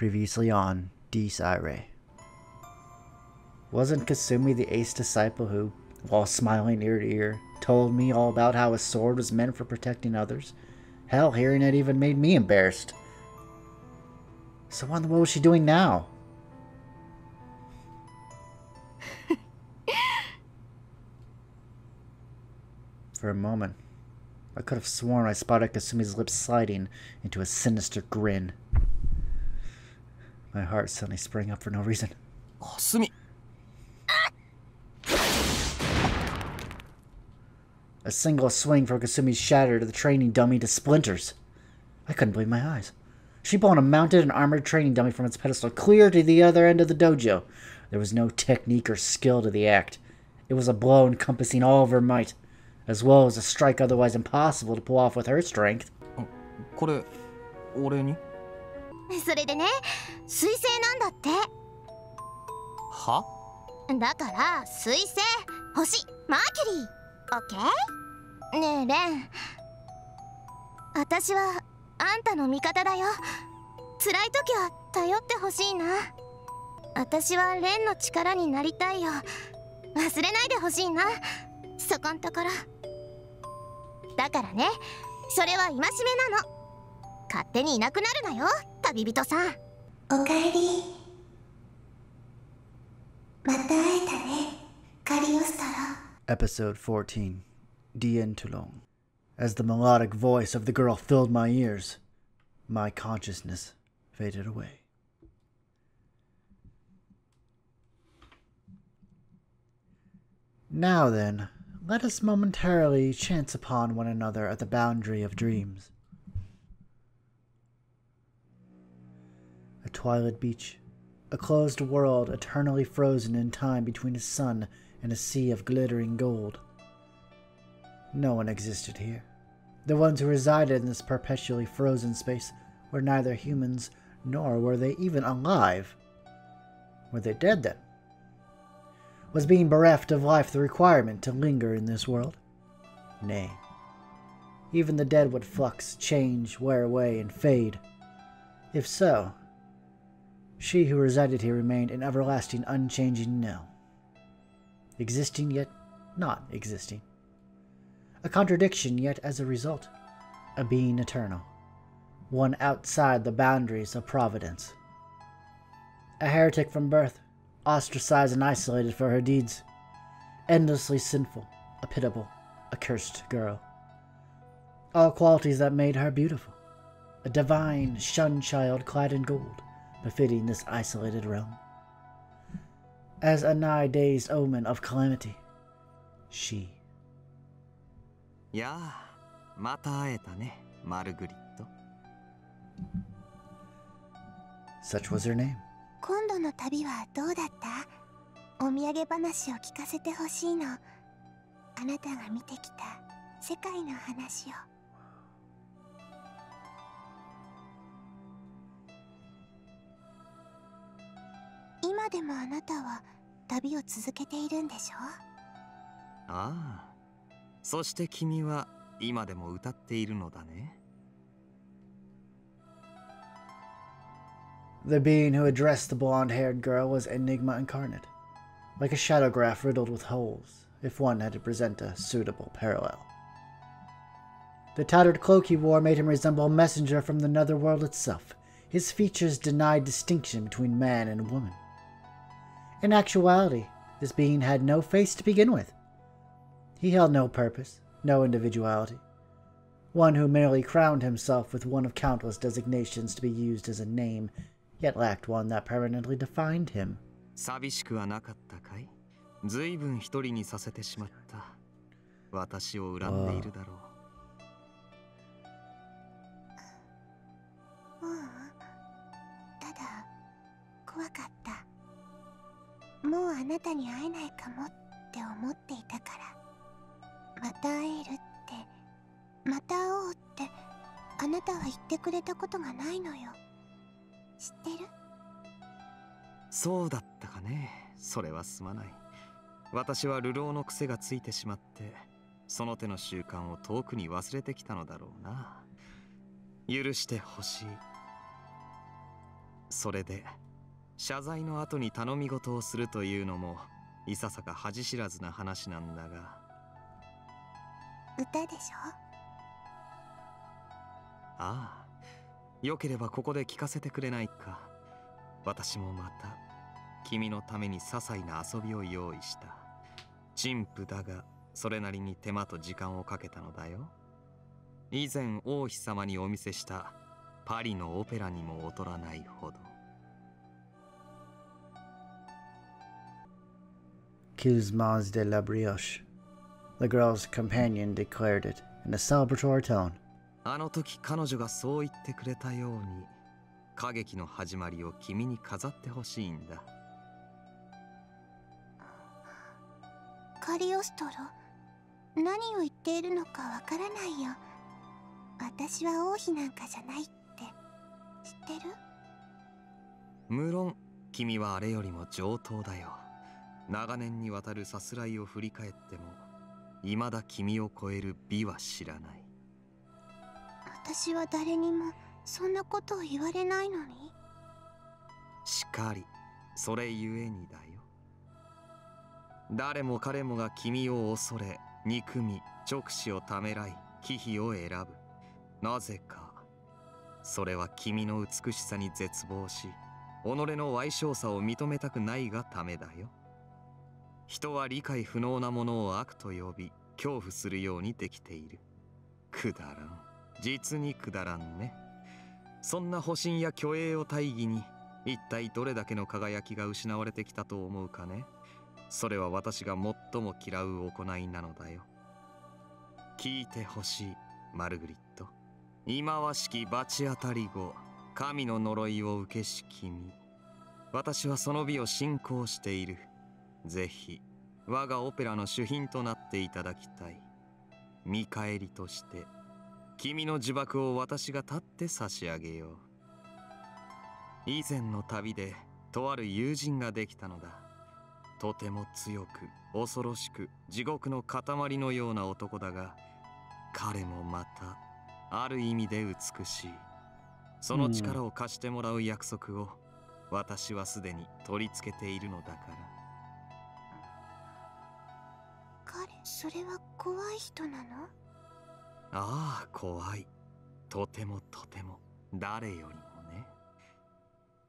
Previously on Dis Irae. Wasn't Kasumi the ace disciple who, while smiling ear to ear, told me all about how a sword was meant for protecting others? Hell, hearing it even made me embarrassed. So what was she doing now? For a moment, I could have sworn I spotted Kasumi's lips sliding into a sinister grin. My heart suddenly sprang up for no reason. Kasumi! A single swing from Kasumi shattered the training dummy to splinters. I couldn't believe my eyes. She blown a mounted and armored training dummy from its pedestal clear to the other end of the dojo. There was no technique or skill to the act. It was a blow encompassing all of her might, as well as a strike otherwise impossible to pull off with her strength. これ、俺に？それでね、水星なんだって。は？だから水星、星、マーキュリー。オッケー？ねえレン、私はあんたの味方だよ。辛い時は頼ってほしいな。私はレンの力になりたいよ。忘れないでほしいな、そこんところ。だからね、それは戒めなの。勝手にいなくなるなよ、旅人さん。おかえり。また会えたね、カリオストロ。Episode 14, Enthüllung. As the melodic voice of the girl filled my ears, my consciousness faded away. Now then, let us momentarily chance upon one another at the boundary of dreams. A twilight beach, a closed world eternally frozen in time between a sun and a sea of glittering gold. No one existed here. The ones who resided in this perpetually frozen space were neither humans, nor were they even alive. Were they dead then? Was being bereft of life the requirement to linger in this world? Nay. Even the dead would flux, change, wear away, and fade. If so, she who resided here remained an everlasting, unchanging nil. Existing yet not existing. A contradiction yet as a result. A being eternal. One outside the boundaries of providence. A heretic from birth, ostracized and isolated for her deeds. Endlessly sinful, a pitiable, accursed girl. All qualities that made her beautiful. A divine, shunned child clad in gold, befitting this isolated realm. As a nigh-dazed omen of calamity, she. やあ、また会えたね、マルグリット。Such was her name. 今度の旅はどうだった？お土産話を聞かせてほしいの。あなたが見てきた世界の話を。今でもあなたは旅を続けているんでしょ？ああ、そして君は今でも歌っているのだね。The being who addressed the blonde-haired girl was Enigma incarnate, like a shadow graph riddled with holes, if one had to present a suitable parallel. The tattered cloak he wore made him resemble a messenger from the netherworld itself. His features denied distinction between man and woman. In actuality, this being had no face to begin with. He held no purpose, no individuality. One who merely crowned himself with one of countless designations to be used as a name, yet lacked one that permanently defined him. 寂しくはなかったかい？ずいぶん一人にさせてしまった。私を恨んでいるだろう。ただ怖かった。もうあなたに会えないかもって思っていたから。また会えるって、また会おうってあなたは言ってくれたことがないのよ。知ってる？そうだったかね。それはすまない。私は流浪の癖がついてしまって、その手の習慣を遠くに忘れてきたのだろうな。許してほしい。それで謝罪の後に頼み事をするというのもいささか恥知らずな話なんだが。歌でしょ？ああ、よければここで聞かせてくれないか。私もまた君のために些細な遊びを用意した。陳腐だがそれなりに手間と時間をかけたのだよ。以前王妃様にお見せしたパリのオペラにも劣らないほど。Kismas de la brioche. The girl's companion declared it in a celebratory tone. あの時彼女がそう言ってくれたように、歌劇の始まりを君に飾ってほしいんだ。カリオストロ、何を言っているのかわからないよ。私は王妃なんかじゃないって知ってる？無論君はあれよりも上等だよ。長年にわたるさすらいを振り返っても未だ君を超える美は知らない。私は誰にもそんなことを言われないのに。しかり、それゆえにだよ。誰も彼もが君を恐れ、憎み、直視をためらい、忌避を選ぶ。なぜか。それは君の美しさに絶望し、己の矮小さを認めたくないがためだよ。人は理解不能なものを悪と呼び、恐怖するようにできている。くだらん。実にくだらんね。そんな保身や虚栄を大義に、一体どれだけの輝きが失われてきたと思うかね。それは私が最も嫌う行いなのだよ。聞いてほしい、マルグリット。忌まわしき罰当たり後、神の呪いを受けし君。私はその美を信仰している。ぜひ我がオペラの主賓となっていただきたい。見返りとして君の呪縛を私が立って差し上げよう。以前の旅でとある友人ができたのだ。とても強く恐ろしく地獄の塊のような男だが、彼もまたある意味で美しい。その力を貸してもらう約束を私はすでに取り付けているのだから。彼、それは怖い人なの？ああ、怖い。とてもとても、誰よりもね。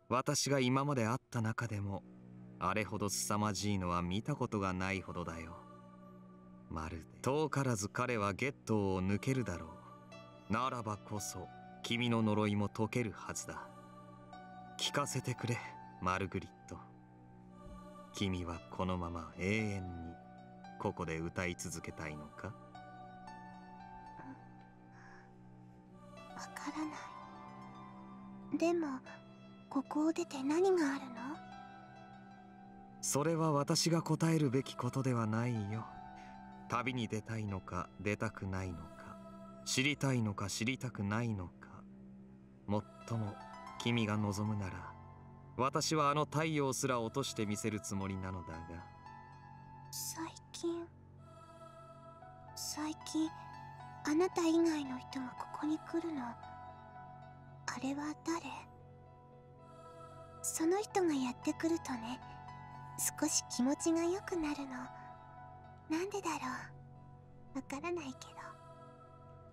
私が今まで会った中でもあれほど凄まじいのは見たことがないほどだよ。まるで遠からず彼はゲットを抜けるだろう。ならばこそ君の呪いも解けるはずだ。聞かせてくれ、マルグリット。君はこのまま永遠にここで歌い続けたいのか？わからない。でもここを出て何があるの？それは私が答えるべきことではないよ。旅に出たいのか出たくないのか、知りたいのか知りたくないのか。もっとも君が望むなら私はあの太陽すら落としてみせるつもりなのだが。最近あなた以外の人もここに来るの。あれは誰？その人がやってくるとね、少し気持ちが良くなるの。なんでだろう、わからないけど。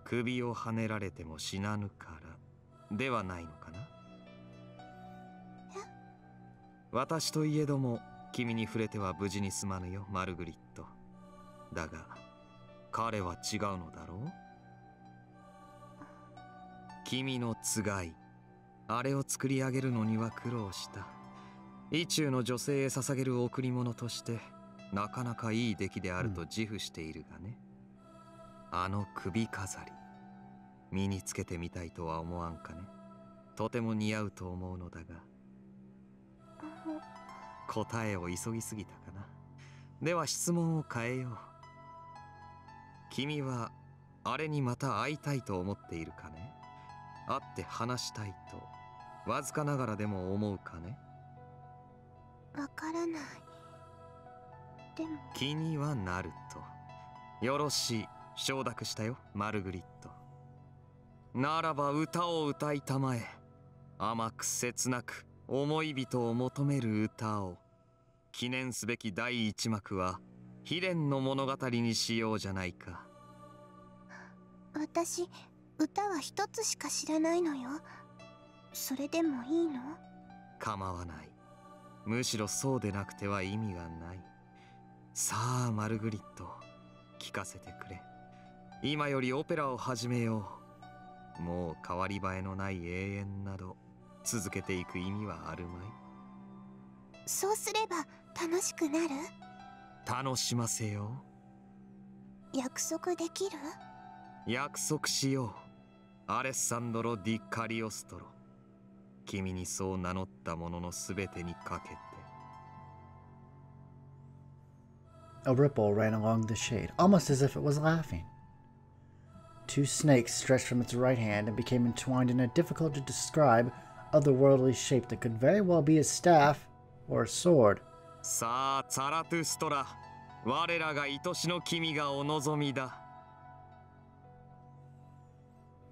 首をはねられても死なぬからではないのかな。私といえども君に触れては無事に済まぬよ、マルグリット。だが彼は違うのだろう。君のつがい、あれを作り上げるのには苦労した。意中の女性へ捧げる贈り物としてなかなかいい出来であると自負しているがね。あの首飾り、身につけてみたいとは思わんかね。とても似合うと思うのだが。答えを急ぎすぎたかな。では質問を変えよう。君はあれにまた会いたいと思っているかね。会って話したいとわずかながらでも思うかね。わからない。でも気にはなると。よろしい、承諾したよ、マルグリット。ならば歌を歌いたまえ。甘く切なく思い人を求める歌を。記念すべき第一幕は悲恋の物語にしようじゃないか。私、歌は一つしか知らないのよ。それでもいいの？構わない。むしろそうでなくては意味がない。さあマルグリット、聞かせてくれ。今よりオペラを始めよう。もう変わり映えのない永遠など続けていく意味はあるまい。そうすれば楽しくなる？楽しませよ約束できる？約束しよう。アレッサンドロ・ディ・カリオストロ。君にそう名乗ったもののすべてにかけて。A ripple ran along the shade, almost as if it was laughing. Two snakes stretched from its right hand and became entwined in a difficult-to-describe, otherworldly shape that could very well be a staff or a sword. さあ、ツァラトゥストラ。我らが愛しの君がお望みだ。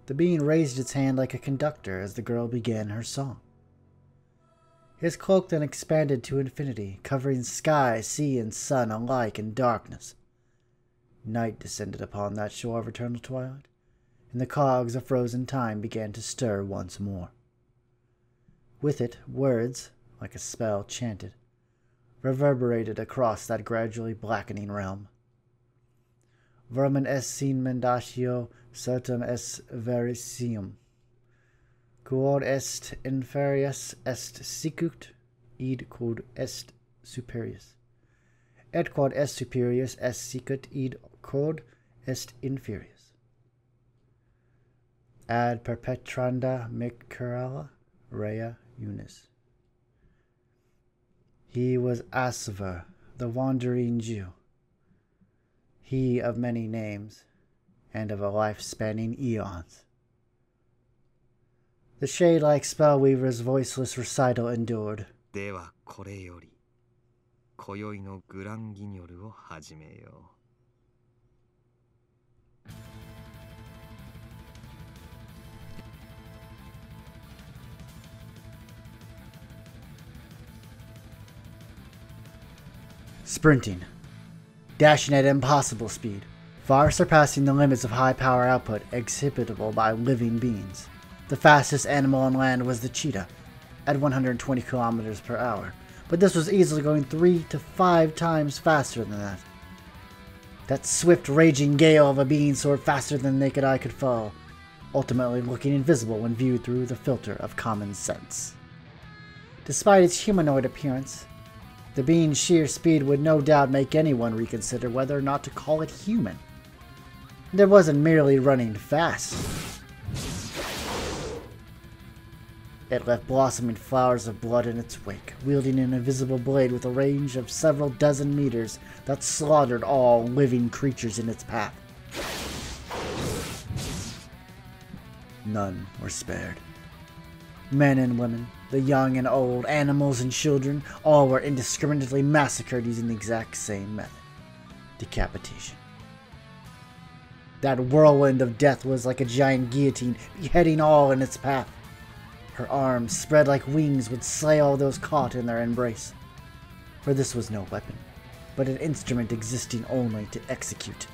The being raised its hand like a conductor as the girl began her song. His cloak then expanded to infinity, covering sky, sea, and sun alike in darkness. Night descended upon that shore of eternal twilight, and the cogs of frozen time began to stir once more. With it, words, like a spell chanted, reverberated across that gradually blackening realm. Vermin est sin mendatio certum est vericium. Quod est inferius est sicut, id quod est superius. Et quod est superius est sicut, id quod est inferius. Ad perpetranda Michaela rea unis. He was Asver, the wandering Jew. He of many names, and of a life-spanning eons. The shade-like spellweaver's voiceless recital endured. ではこれより、今宵のグランギニョルを始めよう。Sprinting, dashing at impossible speed, far surpassing the limits of high power output exhibitable by living beings. The fastest animal on land was the cheetah, at 120 kilometers per hour, but this was easily going 3 to 5 times faster than that. That swift, raging gale of a being soared faster than the naked eye could follow, ultimately looking invisible when viewed through the filter of common sense. Despite its humanoid appearance, the being's sheer speed would no doubt make anyone reconsider whether or not to call it human. And it wasn't merely running fast. It left blossoming flowers of blood in its wake, wielding an invisible blade with a range of several dozen meters that slaughtered all living creatures in its path. None were spared. Men and women, the young and old, animals and children, all were indiscriminately massacred using the exact same method: decapitation. That whirlwind of death was like a giant guillotine, beheading all in its path. Her arms, spread like wings, would slay all those caught in their embrace. For this was no weapon, but an instrument existing only to execute.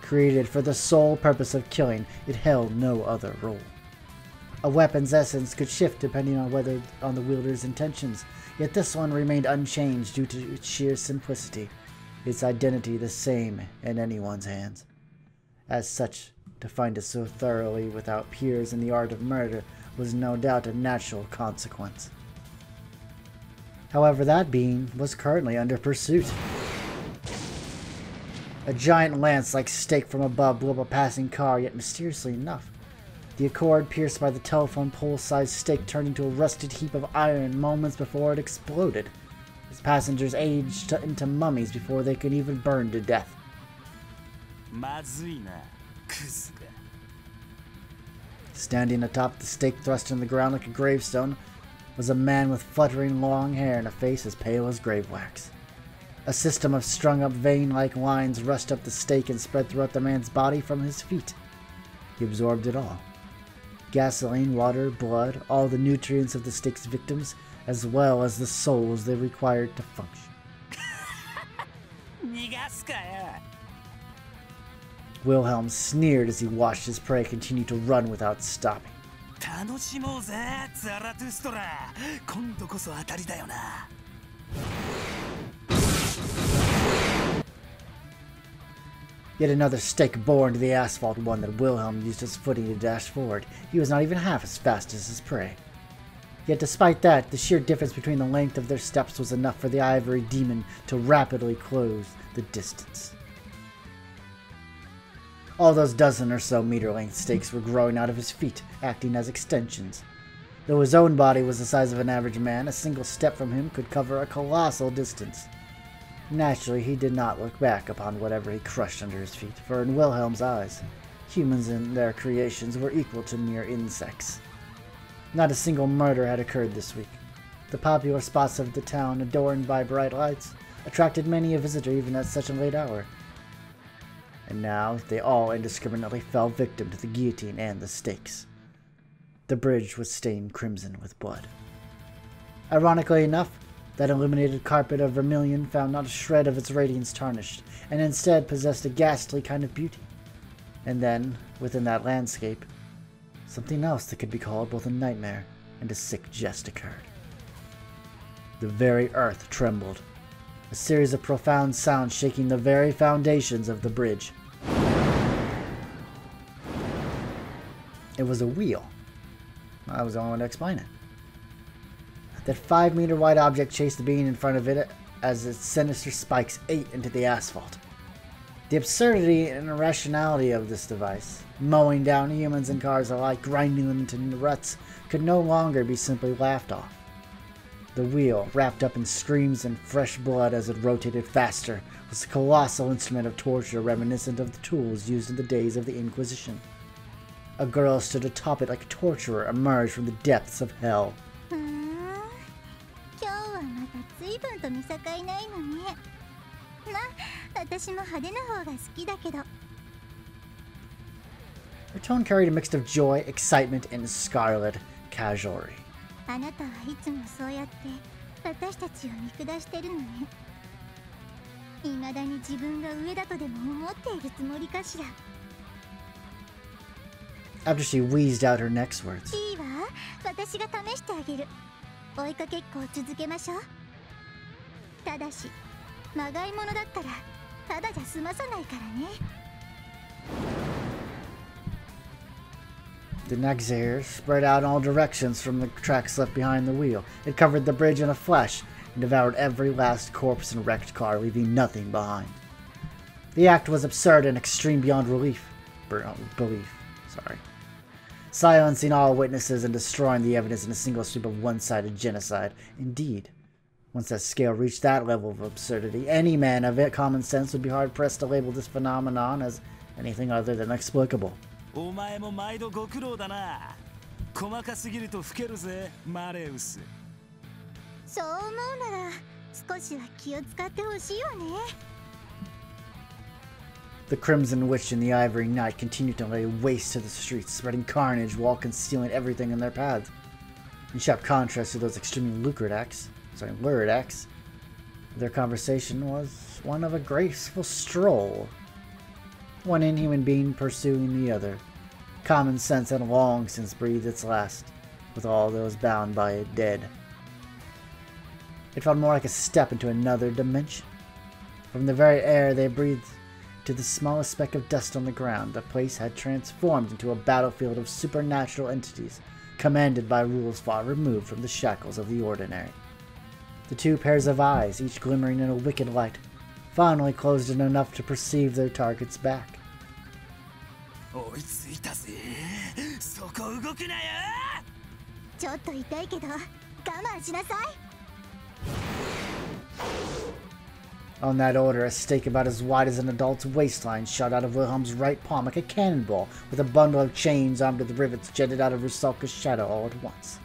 Created for the sole purpose of killing, it held no other role. A weapon's essence could shift depending on the wielder's intentions, yet this one remained unchanged due to its sheer simplicity, its identity the same in anyone's hands. As such, to find it so thoroughly without peers in the art of murder was no doubt a natural consequence. However, that being was currently under pursuit. A giant lance-like stake from above blew up a passing car, yet mysteriously enough, the accord pierced by the telephone pole-sized stake turned into a rusted heap of iron moments before it exploded. Its passengers aged into mummies before they could even burn to death. Standing atop the stake thrust in the ground like a gravestone was a man with fluttering long hair and a face as pale as grave wax. A system of strung-up vein-like lines rushed up the stake and spread throughout the man's body from his feet. He absorbed it all, Gasoline, water, blood, all the nutrients of the stake's victims, as well as the souls they required to function. Wilhelm sneered as he watched his prey continue to run without stopping. Yet another stake bore into the asphalt, one that Wilhelm used as footing to dash forward. He was not even half as fast as his prey. Yet despite that, the sheer difference between the length of their steps was enough for the ivory demon to rapidly close the distance. All those dozen or so meter-length stakes were growing out of his feet, acting as extensions. Though his own body was the size of an average man, a single step from him could cover a colossal distance. Naturally, he did not look back upon whatever he crushed under his feet, for in Wilhelm's eyes, humans and their creations were equal to mere insects. Not a single murder had occurred this week. The popular spots of the town, adorned by bright lights, attracted many a visitor even at such a late hour. And now they all indiscriminately fell victim to the guillotine and the stakes. The bridge was stained crimson with blood. Ironically enough, that illuminated carpet of vermilion found not a shred of its radiance tarnished, and instead possessed a ghastly kind of beauty. And then, within that landscape, something else that could be called both a nightmare and a sick jest occurred. The very earth trembled, a series of profound sounds shaking the very foundations of the bridge. It was a wheel. I was the only one to explain it. That 5-meter wide object chased the being in front of it as its sinister spikes ate into the asphalt. The absurdity and irrationality of this device, mowing down humans and cars alike, grinding them into ruts, could no longer be simply laughed off. The wheel, wrapped up in screams and fresh blood as it rotated faster, was a colossal instrument of torture reminiscent of the tools used in the days of the Inquisition. A girl stood atop it like a torturer emerged from the depths of hell. Her tone carried a mix of joy, excitement, and scarlet casualry. After she wheezed out her next words. The Nagzair spread out in all directions from the tracks left behind the wheel. It covered the bridge in a flash and devoured every last corpse and wrecked car, leaving nothing behind. The act was absurd and extreme beyond belief. Silencing all witnesses and destroying the evidence in a single sweep of one-sided genocide. Indeed, once that scale reached that level of absurdity, any man of common sense would be hard-pressed to label this phenomenon as anything other than explicable. The Crimson Witch and the Ivory Knight continued to lay waste to the streets, spreading carnage while concealing everything in their paths. In sharp contrast to those extremely lurid acts, their conversation was one of a graceful stroll. One inhuman being pursuing the other. Common sense had long since breathed its last, with all those bound by it dead. It felt more like a step into another dimension. From the very air they breathed to the smallest speck of dust on the ground, the place had transformed into a battlefield of supernatural entities, commanded by rules far removed from the shackles of the ordinary. The two pairs of eyes, each glimmering in a wicked light, finally closed in enough to perceive their target's back. On that order, a stake about as wide as an adult's waistline shot out of Wilhelm's right palm like a cannonball, with a bundle of chains armed with rivets jetted out of Rusalka's shadow all at once.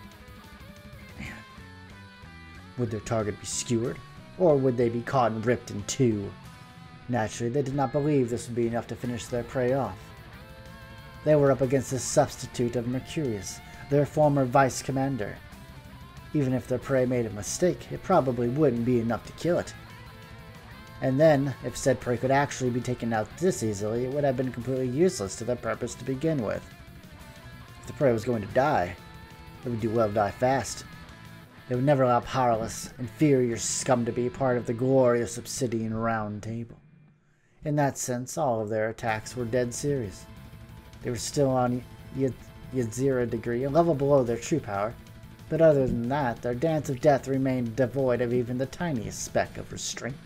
Man. Would their target be skewered, or would they be caught and ripped in two? Naturally, they did not believe this would be enough to finish their prey off. They were up against a substitute of Mercurius, their former vice commander. Even if their prey made a mistake, it probably wouldn't be enough to kill it. And then, if said prey could actually be taken out this easily, it would have been completely useless to their purpose to begin with. If the prey was going to die, it would do well to die fast. They would never allow powerless, inferior scum to be part of the glorious obsidian round table. In that sense, all of their attacks were dead serious. They were still on Yedzira degree, a level below their true power, but other than that, their dance of death remained devoid of even the tiniest speck of restraint.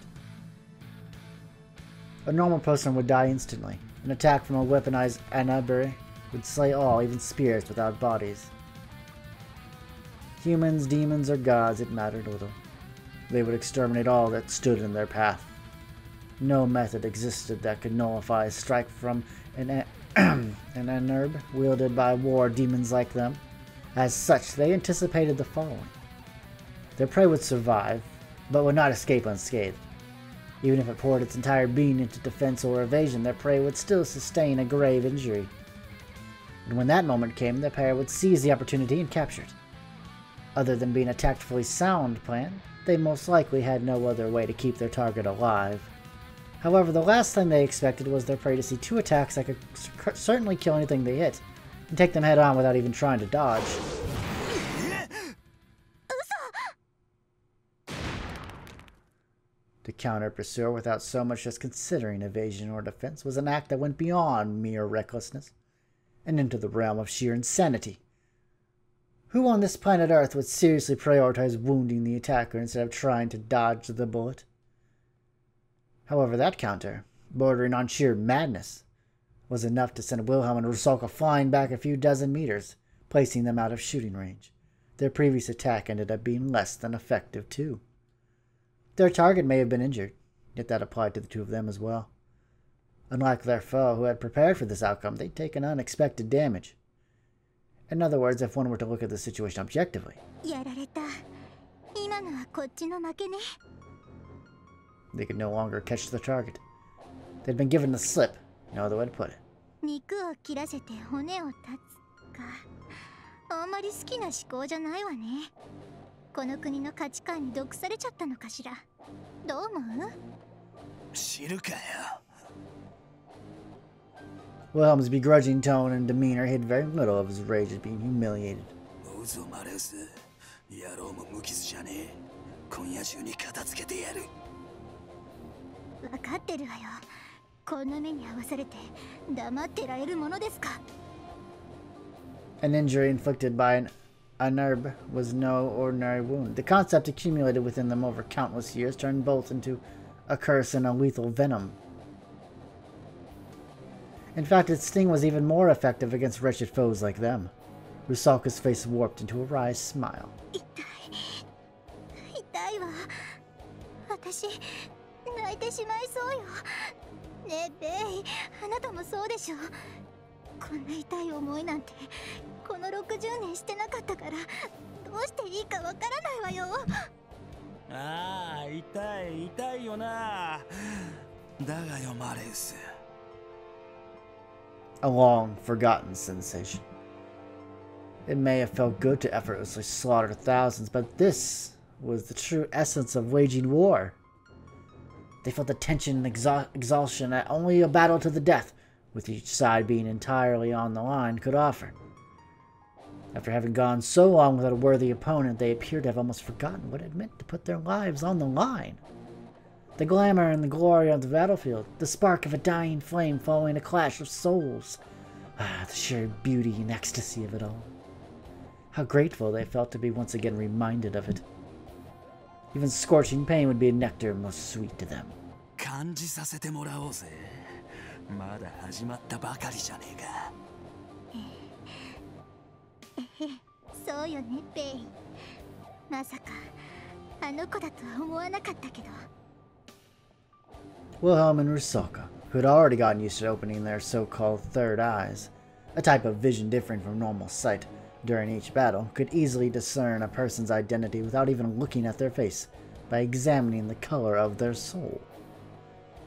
A normal person would die instantly. An attack from a weaponized Anabre would slay all, even spirits without bodies. Humans, demons, or gods, it mattered little. They would exterminate all that stood in their path. No method existed that could nullify a strike from an Anerb wielded by war demons like them. As such, they anticipated the following. Their prey would survive, but would not escape unscathed. Even if it poured its entire being into defense or evasion, their prey would still sustain a grave injury. And when that moment came, their pair would seize the opportunity and capture it. Other than being a tactfully sound plan, they most likely had no other way to keep their target alive. However, the last thing they expected was their prey to see two attacks that could certainly kill anything they hit, and take them head on without even trying to dodge. To counter pursuer without so much as considering evasion or defense was an act that went beyond mere recklessness, and into the realm of sheer insanity. Who on this planet Earth would seriously prioritize wounding the attacker instead of trying to dodge the bullet? However, that counter, bordering on sheer madness, was enough to send Wilhelm and Rusalka flying back a few dozen meters, placing them out of shooting range. Their previous attack ended up being less than effective, too. Their target may have been injured, yet that applied to the two of them as well. Unlike their foe, who had prepared for this outcome, they'd taken unexpected damage. In other words, if one were to look at the situation objectively, they could no longer catch the target. They'd been given the slip, no other way to put it. Wilhelm's begrudging tone and demeanor hid very little of his rage at being humiliated. An injury inflicted by an Anerb was no ordinary wound. The concept accumulated within them over countless years turned both into a curse and a lethal venom. In fact, its sting was even more effective against wretched foes like them. Rusalka's face warped into a wry smile. A long-forgotten sensation. It may have felt good to effortlessly slaughter thousands, but this was the true essence of waging war. They felt the tension and exhaustion that only a battle to the death, with each side being entirely on the line, could offer. After having gone so long without a worthy opponent, they appeared to have almost forgotten what it meant to put their lives on the line. The glamour and the glory of the battlefield, the spark of a dying flame following a clash of souls. The sheer beauty and ecstasy of it all. How grateful they felt to be once again reminded of it. Even scorching pain would be a nectar most sweet to them. Wilhelm and Rusalka, who had already gotten used to opening their so-called third eyes, a type of vision different from normal sight, during each battle, could easily discern a person's identity without even looking at their face, by examining the color of their soul.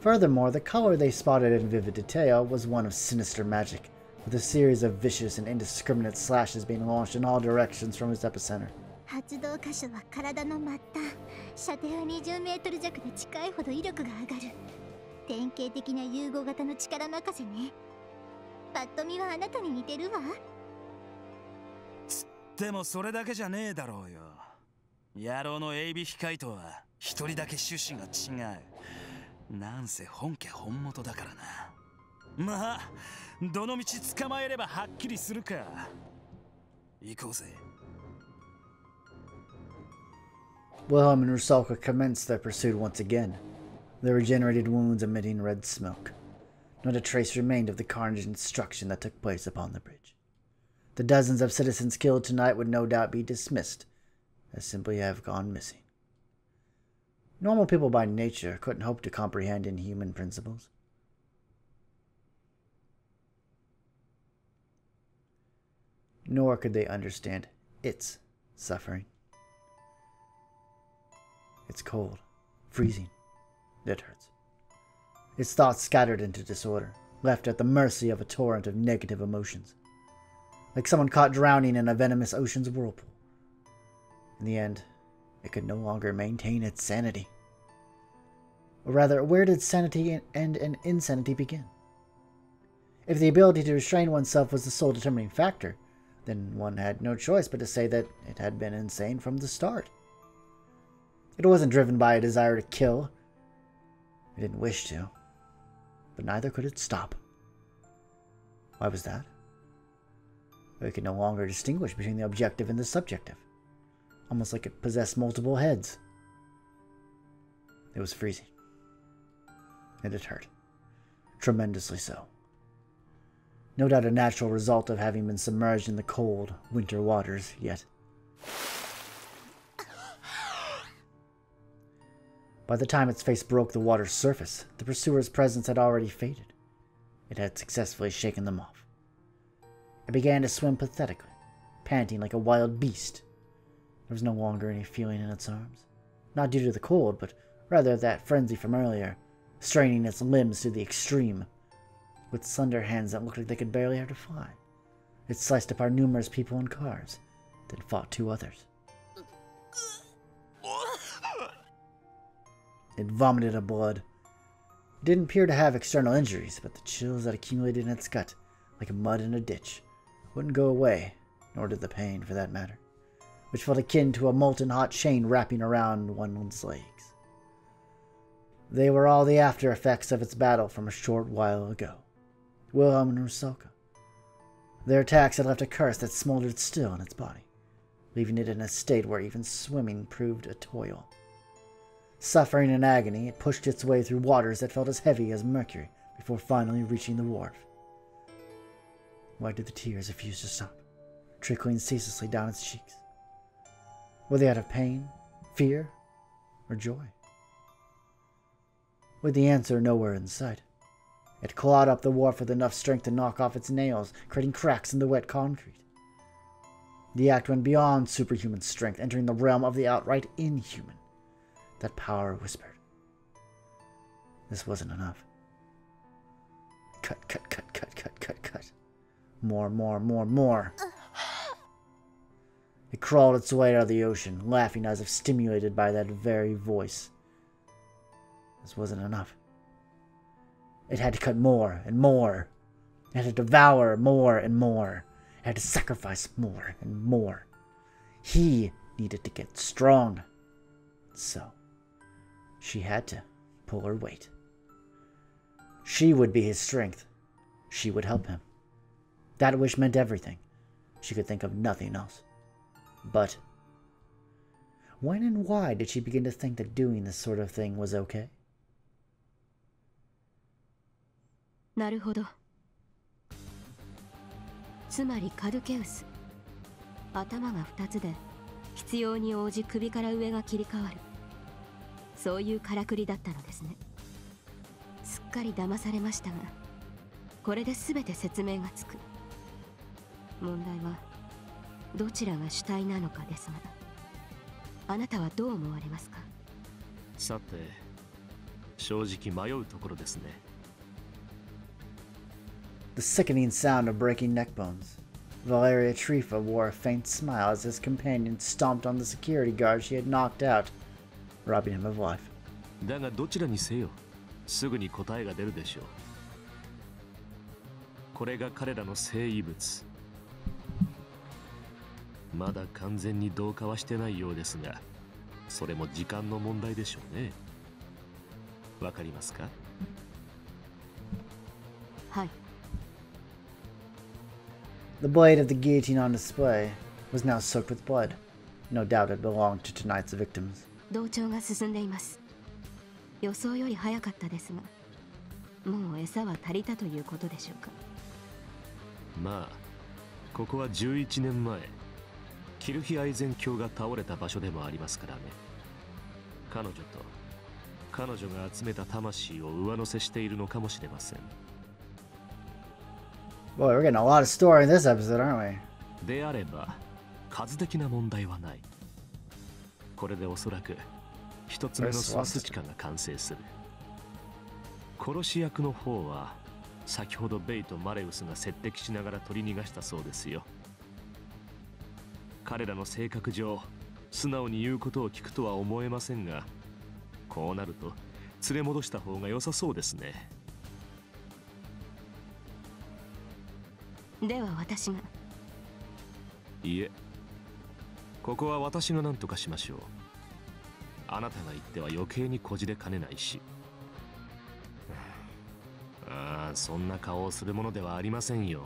Furthermore, the color they spotted in vivid detail was one of sinister magic, with a series of vicious and indiscriminate slashes being launched in all directions from its epicenter. 発動箇所は体の末端。射程は20メートル弱で近いほど威力が上がる。典型的な融合型の力任せね。パッと見はあなたに似てるわ。でもそれだけじゃねえだろうよ。野郎のエイビヒカイとは一人だけ趣旨が違う。なんせ本家本元だからな。まあどのみち捕まえればはっきりするか。行こうぜ。Wilhelm and Rusalka commenced their pursuit once again, their regenerated wounds emitting red smoke. Not a trace remained of the carnage and destruction that took place upon the bridge. The dozens of citizens killed tonight would no doubt be dismissed as simply have gone missing. Normal people by nature couldn't hope to comprehend inhuman principles. Nor could they understand its suffering. It's cold, freezing, it hurts. Its thoughts scattered into disorder, left at the mercy of a torrent of negative emotions, like someone caught drowning in a venomous ocean's whirlpool. In the end, it could no longer maintain its sanity. Or rather, where did sanity end and insanity begin? If the ability to restrain oneself was the sole determining factor, then one had no choice but to say that it had been insane from the start. It wasn't driven by a desire to kill. It didn't wish to. But neither could it stop. Why was that? It could no longer distinguish between the objective and the subjective. Almost like it possessed multiple heads. It was freezing. And it hurt. Tremendously so. No doubt a natural result of having been submerged in the cold, winter waters, yet by the time its face broke the water's surface, the pursuer's presence had already faded. It had successfully shaken them off. It began to swim pathetically, panting like a wild beast. There was no longer any feeling in its arms. Not due to the cold, but rather that frenzy from earlier, straining its limbs to the extreme. With slender hands that looked like they could barely have to fly, it sliced apart numerous people and cars, then fought 2 others. It vomited up blood. It didn't appear to have external injuries, but the chills that accumulated in its gut, like mud in a ditch, wouldn't go away, nor did the pain, for that matter, which felt akin to a molten hot chain wrapping around one's legs. They were all the after effects of its battle from a short while ago. Wilhelm and Rusalka. Their attacks had left a curse that smoldered still in its body, leaving it in a state where even swimming proved a toil. Suffering in agony, it pushed its way through waters that felt as heavy as mercury before finally reaching the wharf. Why did the tears refuse to stop, trickling ceaselessly down its cheeks? Were they out of pain, fear, or joy? With the answer nowhere in sight, it clawed up the wharf with enough strength to knock off its nails, creating cracks in the wet concrete. The act went beyond superhuman strength, entering the realm of the outright inhuman. That power whispered. This wasn't enough. Cut, cut, cut, cut, cut, cut, cut. More, more, more, more. It crawled its way out of the ocean, laughing as if stimulated by that very voice. This wasn't enough. It had to cut more and more. It had to devour more and more. It had to sacrifice more and more. He needed to get strong. So she had to pull her weight. She would be his strength. She would help him. That wish meant everything. She could think of nothing else. But when and why did she begin to think that doing this sort of thing was okay? なるほど。つまりカルケウス。頭が2つで必要に応じ首から上が切り替わる。そういうからくりだったのですね。すっかり騙されましたが、これで全て説明がつく。問題はどちらが主体なのかですが、あなたはどう思われますか？さて、正直迷うところですね。The sickening sound of breaking neck bones. Valeria Trifa wore a faint smile as his companion stomped on the security guard she had knocked out, robbing him of life. だがどちらにせよ、すぐに答えが出るでしょう。これが彼らの生異物。まだ完全に同化はしてないようですが、それも時間の問題でしょうね。わかりますか？はい。The blade of the guillotine on display was now soaked with blood. No doubt it belonged to tonight's victims. 同調が進んでいます。予想より早かったですが、もう餌は足りたということでしょうか。まあ、ここは11年前、キルヒアイゼン教が倒れた場所でもありますからね。彼女が集めた魂を上乗せしているのかもしれません。Boy, we're getting a lot of story in this episode, aren't we? であれば、数的な問題はない。これでおそらく一つ目のスワスチカが完成する。殺し役の方は先ほどベイとマレウスが接敵しながら取り逃がしたそうですよ。彼らの性格上素直に言うことを聞くとは思えませんが、こうなると連れ戻した方が良さそうですね。では私が。いえ、ここは私が何とかしましょう。あなたが言っては余計にこじれかねないし。ああ、そんな顔をするものではありませんよ。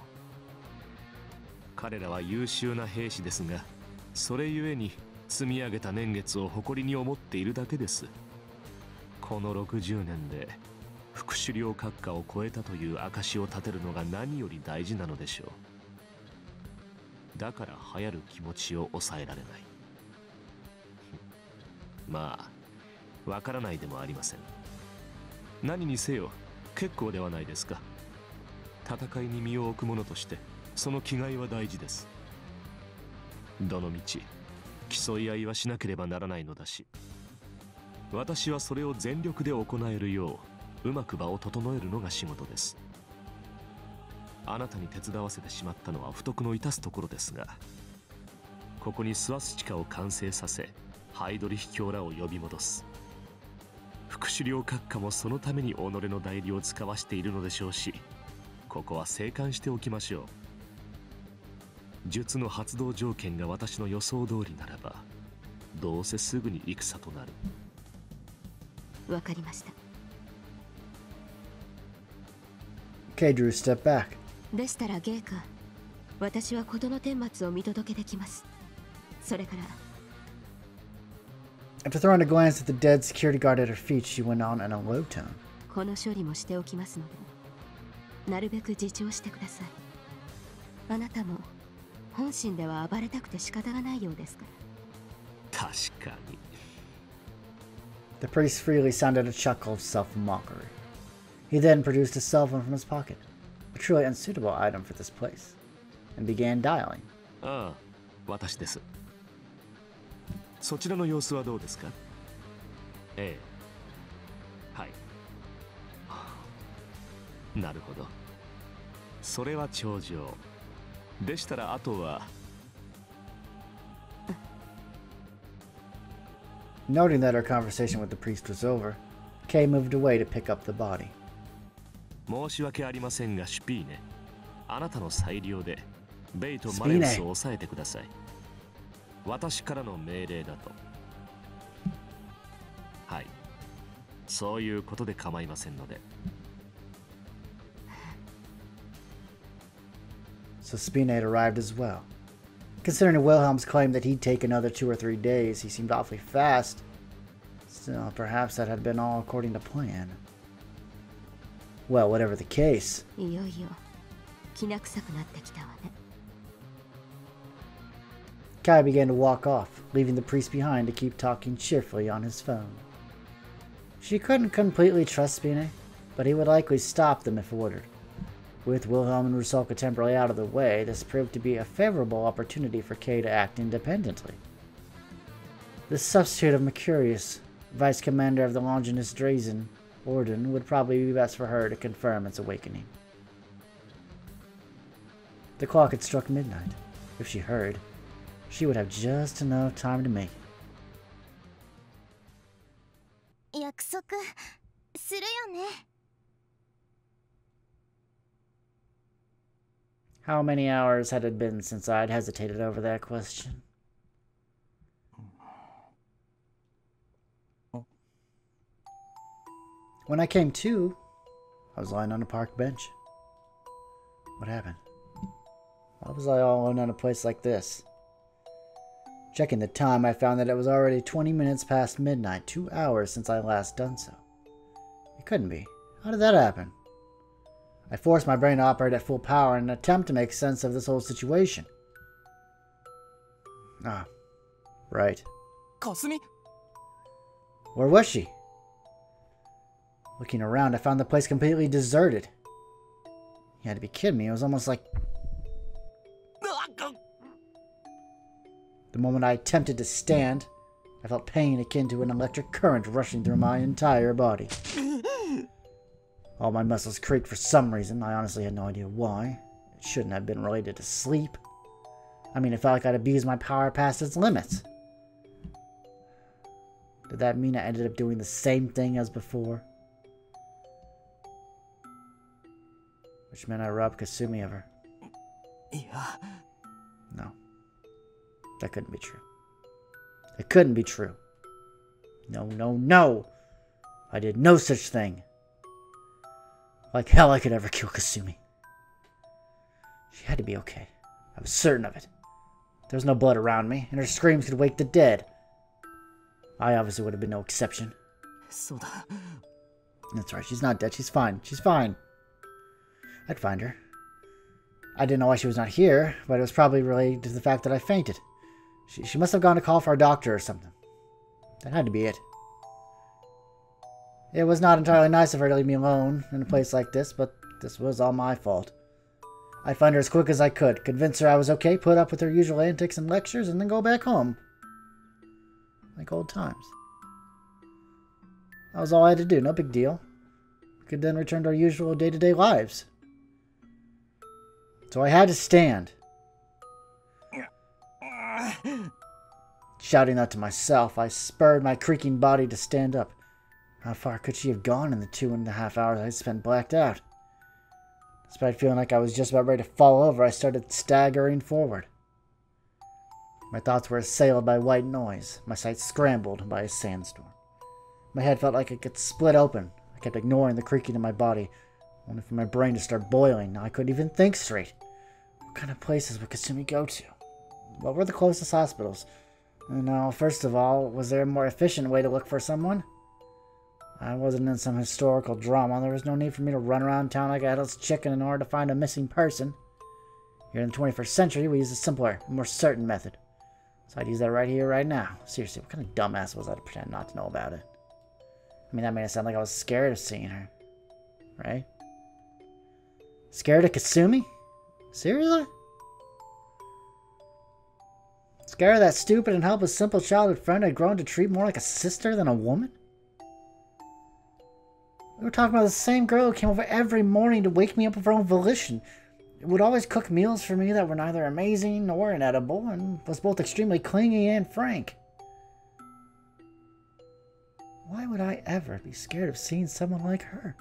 彼らは優秀な兵士ですが、それゆえに積み上げた年月を誇りに思っているだけです。この60年で副首領閣下を超えたという証を立てるのが何より大事なのでしょう。だから流行る気持ちを抑えられない。まあ、わからないでもありません。何にせよ結構ではないですか。戦いに身を置く者としてその気概は大事です。どのみち競い合いはしなければならないのだし、私はそれを全力で行えるよううまく場を整えるのが仕事です。あなたに手伝わせてしまったのは不徳の致すところですが、ここにスワスチカを完成させハイドリヒ教らを呼び戻す。副首領閣下もそのために己の代理を使わしているのでしょうし、ここは静観しておきましょう。術の発動条件が私の予想通りならば、どうせすぐに戦となる。わかりました。Kay drew a step back. でしたらゲイ君、私は事の顛末を見届けてきます。それから。After throwing a glance at the dead security guard at her feet, she went on in a low tone. この処理もしておきますので、なるべく自重してください。あなたも本心では暴れたくて仕方がないようですから。確かに。The priest freely sounded a chuckle of self-mockery. He then produced a cell phone from his pocket, a truly unsuitable item for this place, and began dialing. ああ、私です。そちらの様子はどうですか？ええ。はい。なるほど。それは頂上。でしたらあとは。Noting that her conversation with the priest was over, Kay moved away to pick up the body. 申し訳ありませんが、シュピーネ。あなたの裁量でベイとマレウスを抑えてください。私からの命令だと。はい。そういうことで構いませんので。So Spine had arrived as well. Considering Wilhelm's claim that he'd take another 2 or 3 days, he seemed awfully fast. Still, perhaps that had been all according to plan. Well, whatever the case. いよいよきな臭くなってきたわね。Kai began to walk off, leaving the priest behind to keep talking cheerfully on his phone. She couldn't completely trust Spine, but he would likely stop them if ordered. With Wilhelm and Rusalka temporarily out of the way, this proved to be a favorable opportunity for Kay to act independently. The substitute of Mercurius, vice commander of the Longinus Drazen Orden, would probably be best for her to confirm its awakening. The clock had struck midnight. If she heard, she would have just enough time to make it. 約束するよね。 How many hours had it been since I'd hesitated over that question? When I came to, I was lying on a park bench. What happened? Why was I all alone in a place like this? Checking the time, I found that it was already 20 minutes past midnight, 2 hours since I last done so. It couldn't be. How did that happen? I forced my brain to operate at full power in an attempt to make sense of this whole situation. Ah, right. Kasumi? Where was she? Looking around, I found the place completely deserted. You had to be kidding me. It was almost like... The moment I attempted to stand, I felt pain akin to an electric current rushing through my entire body. All my muscles creaked for some reason. I honestly had no idea why. It shouldn't have been related to sleep. I mean, it felt like I'd abused my power past its limits. Did that mean I ended up doing the same thing as before? Which meant I robbed Kasumi of her. Yeah. No. That couldn't be true. It couldn't be true. No, no, no! I did no such thing. Like hell I could ever kill Kasumi. She had to be okay. I was certain of it. There was no blood around me, and her screams could wake the dead. I obviously would have been no exception. That's right, she's not dead. She's fine. She's fine. I'd find her. I didn't know why she was not here, but it was probably related to the fact that I fainted. She must have gone to call for a doctor or something. That had to be it. It was not entirely nice of her to leave me alone in a place like this, but this was all my fault. I'd find her as quick as I could, convince her I was okay, put up with her usual antics and lectures, and then go back home. Like old times. That was all I had to do, no big deal. We could then return to our usual day-to-day lives. So I had to stand. Shouting that to myself, I spurred my creaking body to stand up. How far could she have gone in the 2.5 hours I spent blacked out? Despite feeling like I was just about ready to fall over, I started staggering forward. My thoughts were assailed by white noise, my sight scrambled by a sandstorm. My head felt like it could split open. I kept ignoring the creaking in my body, only for my brain to start boiling. Now I couldn't even think straight. What kind of places would Kasumi go to? What were the closest hospitals? And now, first of all, was there a more efficient way to look for someone? I wasn't in some historical drama. There was no need for me to run around town like a headless chicken in order to find a missing person. Here in the 21st century, we use a simpler, more certain method. So I'd use that right here, right now. Seriously, what kind of dumbass was I to pretend not to know about it? I mean, that made it sound like I was scared of seeing her. Right? Scared of Kasumi? Seriously? Scared of that stupid and helpless simple childhood friend I'd grown to treat more like a sister than a woman? We were talking about the same girl who came over every morning to wake me up of her own volition. Would always cook meals for me that were neither amazing nor inedible, and was both extremely clingy and frank. Why would I ever be scared of seeing someone like her?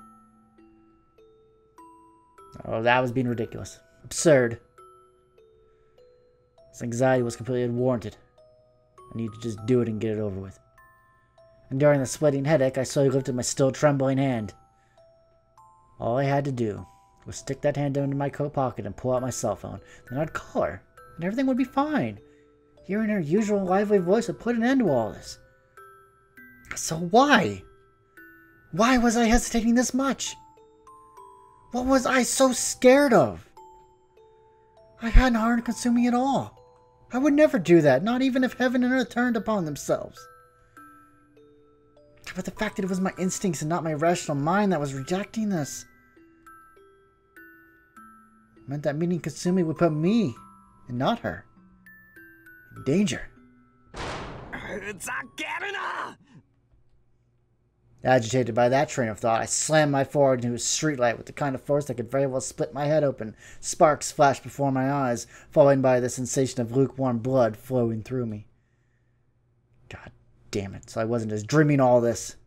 Oh, that was being ridiculous. Absurd. This anxiety was completely unwarranted. I needed to just do it and get it over with. And during the splitting headache, I slowly lifted my still trembling hand. All I had to do was stick that hand into my coat pocket and pull out my cell phone. Then I'd call her, and everything would be fine. Hearing her usual lively voice would put an end to all this. So why? Why was I hesitating this much? What was I so scared of? I hadn't harmed Kasumi at all. I would never do that, not even if heaven and earth turned upon themselves. But the fact that it was my instincts and not my rational mind that was rejecting this meant that meeting Kasumi would put me, and not her, in danger. Agitated by that train of thought, I slammed my forehead into a streetlight with the kind of force that could very well split my head open. Sparks flashed before my eyes, followed by the sensation of lukewarm blood flowing through me. God damn it, so I wasn't just dreaming all this.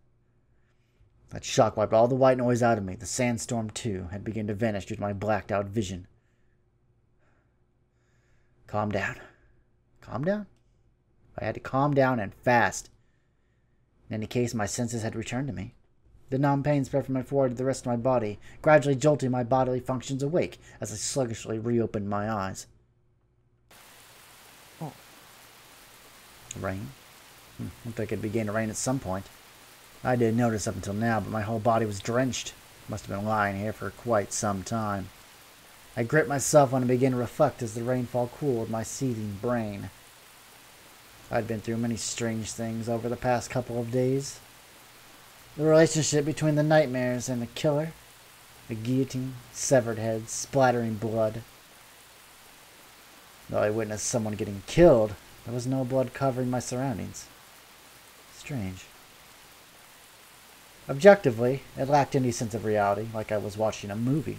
That shock wiped all the white noise out of me. The sandstorm, too, had begun to vanish due to my blacked-out vision. Calm down. Calm down? I had to calm down and fast. In any case, my senses had returned to me. The numb pain spread from my forehead to the rest of my body, gradually jolting my bodily functions awake as I sluggishly reopened my eyes. Oh. Rain? Looked like it began to rain at some point. I didn't notice up until now, but my whole body was drenched. Must have been lying here for quite some time. I gripped myself and began to reflect as the rainfall cooled my seething brain. I'd been through many strange things over the past couple of days. The relationship between the nightmares and the killer, the guillotine, severed heads, splattering blood. Though I witnessed someone getting killed, there was no blood covering my surroundings. Strange. Objectively, it lacked any sense of reality, like I was watching a movie.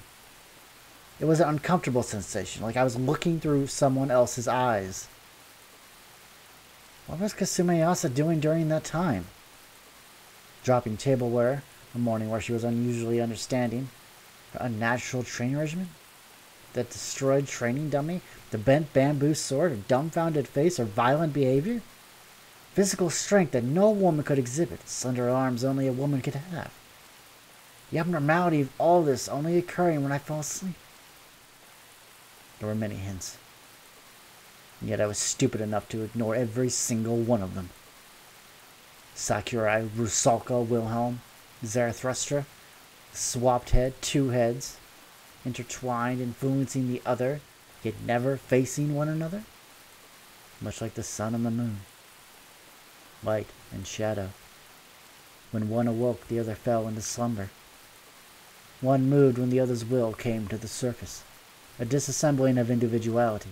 It was an uncomfortable sensation, like I was looking through someone else's eyes. What was Kasumi Asa doing during that time? Dropping tableware, a morning where she was unusually understanding, her unnatural training regimen, that destroyed training dummy, the bent bamboo sword, her dumbfounded face, or violent behavior? Physical strength that no woman could exhibit, slender arms only a woman could have. The abnormality of all this only occurring when I fell asleep. There were many hints. And yet I was stupid enough to ignore every single one of them. Sakurai, Rusalka, Wilhelm, Zarathustra, the swapped head, two heads, intertwined, influencing the other, yet never facing one another. Much like the sun and the moon. Light and shadow. When one awoke, the other fell into slumber. One moved when the other's will came to the surface. A disassembling of individuality.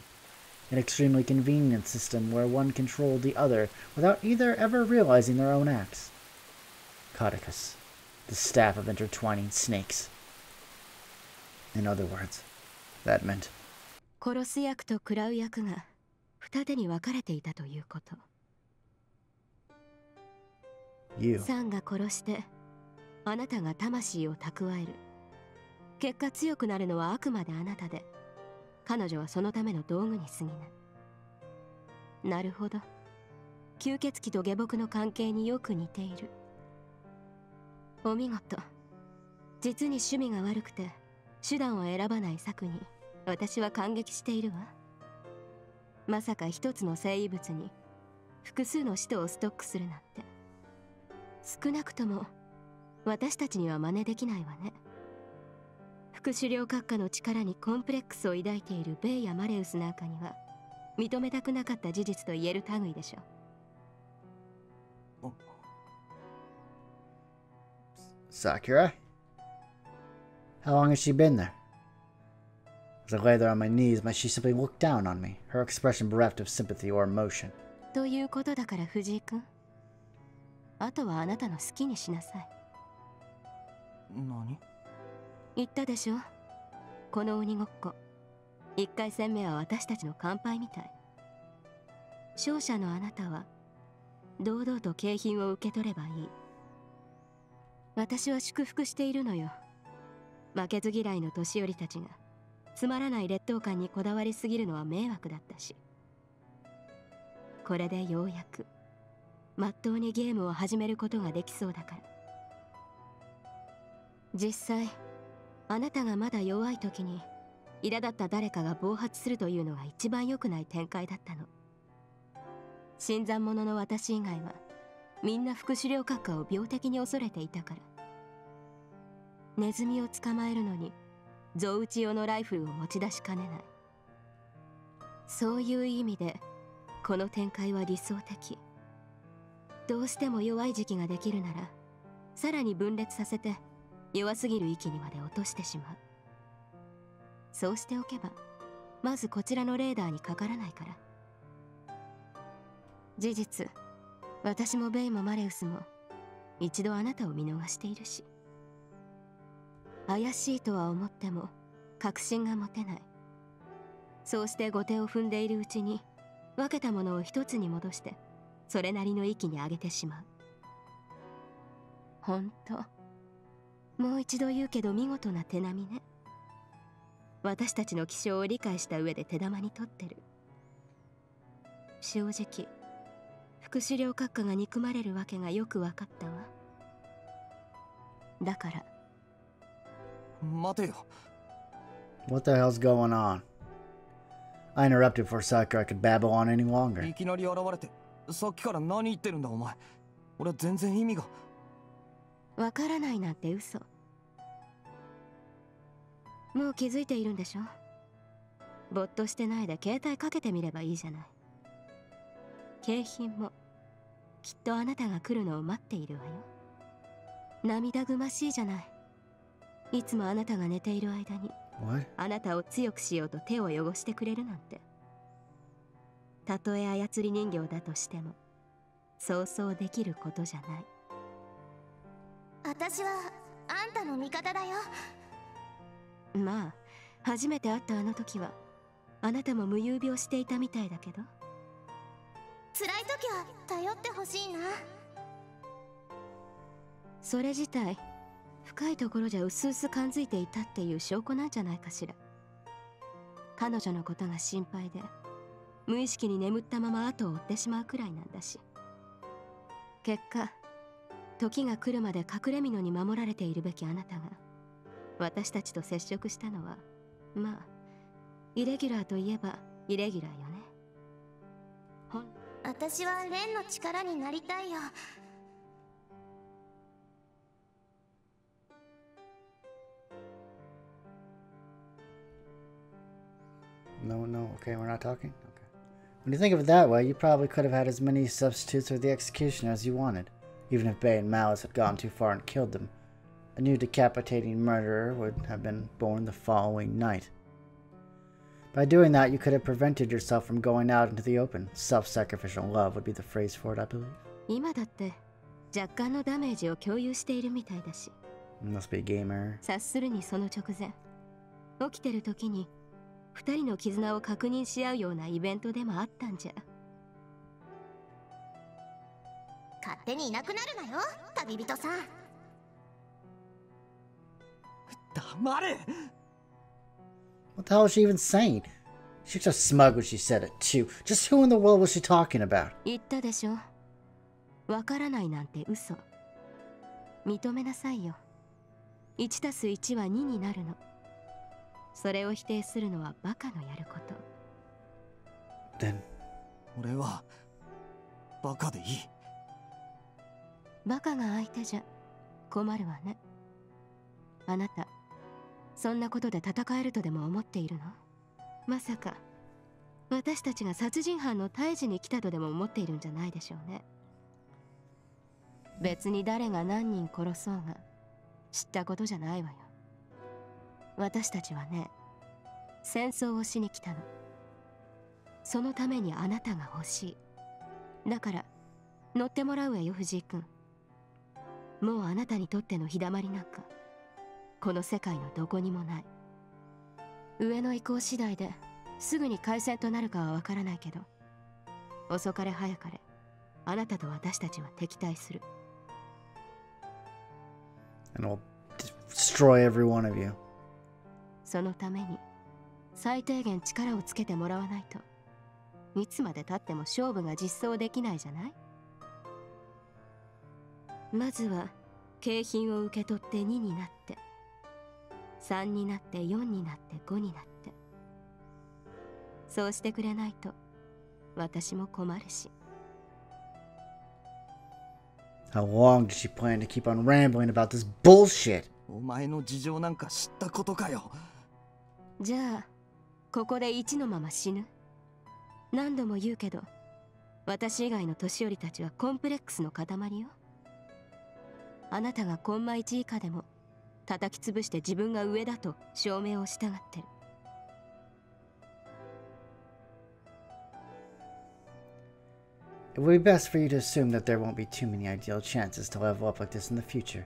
An extremely convenient system where one controlled the other without either ever realizing their own acts. Caducus, the staff of intertwining snakes. In other words, that meant 殺す役と食らう役が二手に分かれていたということ。サンが殺してあなたが魂を蓄える。結果強くなるのはあくまであなたで、彼女はそのための道具に過ぎない。なるほど。吸血鬼と下僕の関係によく似ている。お見事。実に趣味が悪くて手段を選ばない策に私は感激しているわ。まさか一つの生異物に複数の使徒をストックするなんて。少なくとも私たちには真似できないわね。副狩猟閣下の力にコンプレックスを抱いているベイやマレウスなんかには認めたくなかった事実と言える類でしょう。Sakura? How long has she been there? As I lay there on my knees, she simply looked down on me, her expression bereft of sympathy or emotion. ということだから藤井君、あとはあなたの好きにしなさい。何？言ったでしょ。この鬼ごっこ、一回戦目は私たちの乾杯みたい。勝者のあなたは堂々と景品を受け取ればいい。私は祝福しているのよ。負けず嫌いの年寄りたちがつまらない劣等感にこだわりすぎるのは迷惑だったし、これでようやくまっとうにゲームを始めることができそうだから。実際あなたがまだ弱い時に苛立った誰かが暴発するというのが一番良くない展開だったの。新参者の私以外はみんな副狩猟閣下を病的に恐れていたから。ネズミを捕まえるのに象打ち用のライフルを持ち出しかねない。そういう意味でこの展開は理想的。どうしても弱い時期ができるならさらに分裂させて弱すぎる域にまで落としてしまう。そうしておけばまずこちらのレーダーにかからないから。事実私もベイもマレウスも一度あなたを見逃しているし、怪しいとは思っても確信が持てない。そうして後手を踏んでいるうちに分けたものを一つに戻してそれなりの域に上げてしまう。ほんと、もう一度言うけど見事な手並みね。私たちの気性を理解した上で手玉に取ってる。正直副資料閣下が憎まれるわけがよく分かったわ。だから。待てよ。 What the hell's going on? I interrupted for a second. I could babble on any longer. いきなり現れてさっきから何言ってるんだお前。俺全然意味が。わからないなんて嘘。もう気づいているんでしょ。ぼっとしてないで携帯かけてみればいいじゃない。景品もきっとあなたが来るのを待っているわよ。涙ぐましいじゃない。いつもあなたが寝ている間に What? あなたを強くしようと手を汚してくれるなんて。たとえ操り人形だとしてもそうそうできることじゃない。私はあんたの味方だよ。まあ初めて会ったあの時はあなたも無遊病していたみたいだけど。辛い時は頼ってほしいな。それ自体深いところじゃうすうす感づいていたっていう証拠なんじゃないかしら。彼女のことが心配で無意識に眠ったまま後を追ってしまうくらいなんだし。結果時が来るまで隠れ蓑に守られているべきあなたが私たちと接触したのは、まあイレギュラーといえばイレギュラーよね。私はレンの力になりたいよ。No, no. Okay, we're not talking? Okay. When you think of it that way, you probably could have had as many substitutes for the execution as you wanted. Even if Bay and Malice had gone too far and killed them, a new decapitating murderer would have been born the following night. By doing that, you could have prevented yourself from going out into the open. Self-sacrificial love would be the phrase for it, I believe. 今だって若干のダメージを共有しているみたいだし。 Must be a gamer. 察するにその直前、起きてる時に二人の絆を確認し合うようなイベントでもあったんじゃ。勝手にいなくなるなよ、旅人さん。黙れ。 What the hell is she even saying? She was just smug when she said it, too. Just who in the world was she talking about? 言ったでしょ。わからないなんて嘘。認めなさいよ。1たす1は2になるの。それを否定するのはバカのやること。Then... 俺はバカでいい。バカが相手じゃ困るわね。あなた、そんなことで戦えるとでも思っているの？まさか私たちが殺人犯の退治に来たとでも思っているんじゃないでしょうね。別に誰が何人殺そうが知ったことじゃないわよ。私たちはね、戦争をしに来たの。そのためにあなたが欲しい。だから乗ってもらうわよ、藤井君。もうあなたにとっての日だまりなんかこの世界のどこにもない。上の意向次第ですぐに開戦となるかはわからないけど、遅かれ早かれあなたと私たちは敵対する。 And I'll destroy every one of you. そのために最低限力をつけてもらわないといつまで経っても勝負が実装できないじゃない。まずは景品を受け取って2になって3になって4になって5になって、そうしてくれないと私も困るし。 How long does she plan to keep on rambling about this bullshit? お前の事情なんか知ったことかよ。じゃあここで1のまま死ぬ？何度も言うけど私以外の年寄りたちはコンプレックスの塊よ。あなたがコンマ1以下でも叩き潰して自分が上だと証明をしたがってる。It would be best for you to assume that there won't be too many ideal chances to level up like this in the future.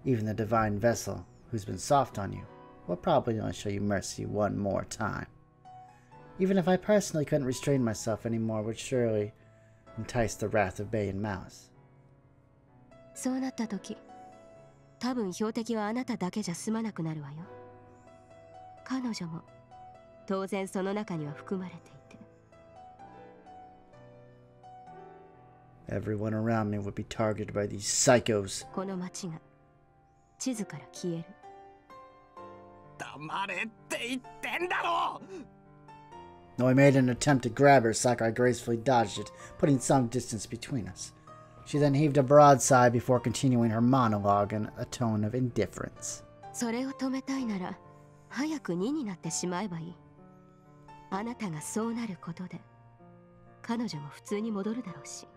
Even the divine vessel, who's been soft on you, will probably only show you mercy one more time. Even if I personally couldn't restrain myself anymore, would surely entice the wrath of Bay and Mouse. そうなった時、多分標的はあなただけじゃ済まなくなるわよ。彼女も当然その中には含まれていて。Everyone around me would be targeted by these psychos. この町が地図から消える。黙れって言ってんだろ! Though I made an attempt to grab her, Sakurai gracefully dodged it, putting some distance between us. She then heaved a broadside before continuing her monologue in a tone of indifference. それを止めたいなら、早く2になってしまえばいい。あなたがそうなることで、彼女も普通に戻るだろうし。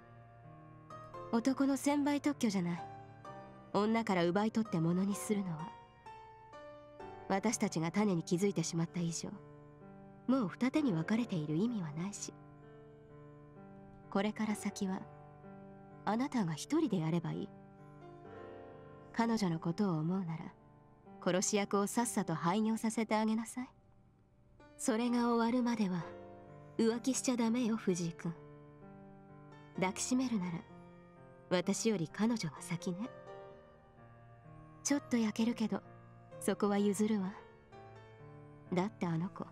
男の専売特許じゃない。女から奪い取ってものにするのは。私たちが種に気づいてしまった以上、もう二手に分かれている意味はないし。これから先は、あなたが一人でやればいい。彼女のことを思うなら、殺し役をさっさと廃業させてあげなさい。それが終わるまでは、浮気しちゃダメよ、藤井君。抱きしめるなら、私より彼女が先ね。ちょっと焼けるけど、そこは譲るわ。だってあの子、